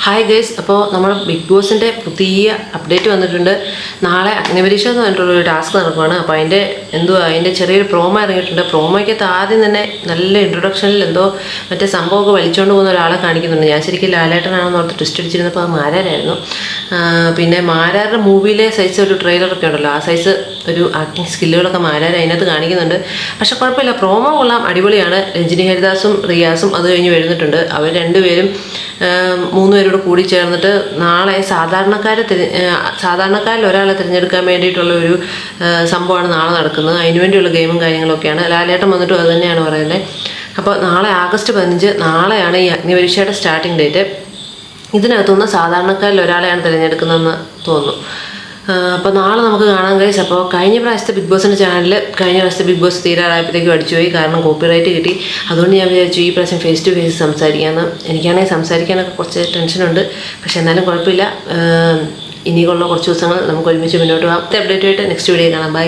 Hi guys, അപ്പോൾ നമ്മൾ big ബോസിൻ്റെ പുതിയ അപ്ഡേറ്റ് വന്നിട്ടുണ്ട്. നാളെ അഗ്നിപരീക്ഷ എന്ന് പറഞ്ഞിട്ടുള്ളൊരു ടാസ്ക് നടക്കുകയാണ്. അപ്പോൾ അതിൻ്റെ ചെറിയൊരു പ്രോമോ ഇറങ്ങിയിട്ടുണ്ട്. പ്രോമോയ്ക്കകത്ത് ആദ്യം തന്നെ നല്ല ഇൻട്രൊഡക്ഷനിൽ മറ്റേ സംഭവമൊക്കെ വലിച്ചുകൊണ്ട് പോകുന്ന ഒരാളെ കാണിക്കുന്നുണ്ട്. ഞാൻ ശരിക്കും ലാലേട്ടനാണെന്ന് ഓർത്ത് ട്വിസ്റ്റ് അടിച്ചിരുന്നപ്പോൾ അത് മാരാരായിരുന്നു. പിന്നെ മാരാരുടെ മൂവിയിലെ സൈസ് ഒരു ട്രെയിലറൊക്കെ ഉണ്ടല്ലോ, ആ സൈസ് ഒരു ആക്ടിങ് സ്കില്ലുകളൊക്കെ മാരാർ അതിനകത്ത് കാണിക്കുന്നുണ്ട്. പക്ഷെ കുഴപ്പമില്ല, പ്രോമോ കൊള്ളാം, അടിപൊളിയാണ്. രഞ്ജിനി ഹരിദാസും റിയാസും അത് കഴിഞ്ഞ് വരുന്നിട്ടുണ്ട്. അവർ രണ്ടുപേരും 3 പേരോട് കൂടി ചേർന്നിട്ട് നാളെ സാധാരണക്കാരിൽ ഒരാളെ തിരഞ്ഞെടുക്കാൻ വേണ്ടിയിട്ടുള്ള ഒരു സംഭവമാണ് നാളെ നടക്കുന്നത്. അതിനുവേണ്ടിയുള്ള ഗെയിമും കാര്യങ്ങളൊക്കെയാണ്. ലാലേട്ടൻ വന്നിട്ടും അത് തന്നെയാണ് പറയുന്നത്. അപ്പോൾ നാളെ ആഗസ്റ്റ് 15 നാളെയാണ് ഈ അഗ്നിപരീക്ഷയുടെ സ്റ്റാർട്ടിംഗ് ഡേറ്റ്. ഇതിനകത്തുനിന്ന് സാധാരണക്കാരിൽ ഒരാളെയാണ് തിരഞ്ഞെടുക്കുന്നതെന്ന് തോന്നുന്നു. അപ്പോൾ നാളെ നമുക്ക് കാണാൻ കഴിയും. അപ്പോൾ കഴിഞ്ഞ പ്രാവശ്യത്തെ ബിഗ് ബോസിൻ്റെ ചാനലിൽ കഴിഞ്ഞ പ്രാവശ്യത്തെ ബിഗ് ബോസ് തീരാറായപ്പോഴത്തേക്കും അടിച്ചുപോയി, കാരണം കോപ്പിറൈറ്റ് കിട്ടി. അതുകൊണ്ട് ഞാൻ വിചാരിച്ചു ഈ പ്രാവശ്യം ഫേസ് ടു ഫേസ് സംസാരിക്കാമെന്ന്. എനിക്കാണെങ്കിൽ സംസാരിക്കാനൊക്കെ കുറച്ച് ടെൻഷനുണ്ട്, പക്ഷേ എന്നാലും കുഴപ്പമില്ല. ഇനിയുള്ള കുറച്ച് ദിവസങ്ങൾ നമുക്ക് ഒരുമിച്ച് മുന്നോട്ട് പോകാം. അപ്ഡേറ്റുമായിട്ട് നെക്സ്റ്റ് വീഡിയോ കാണാം. ബൈ.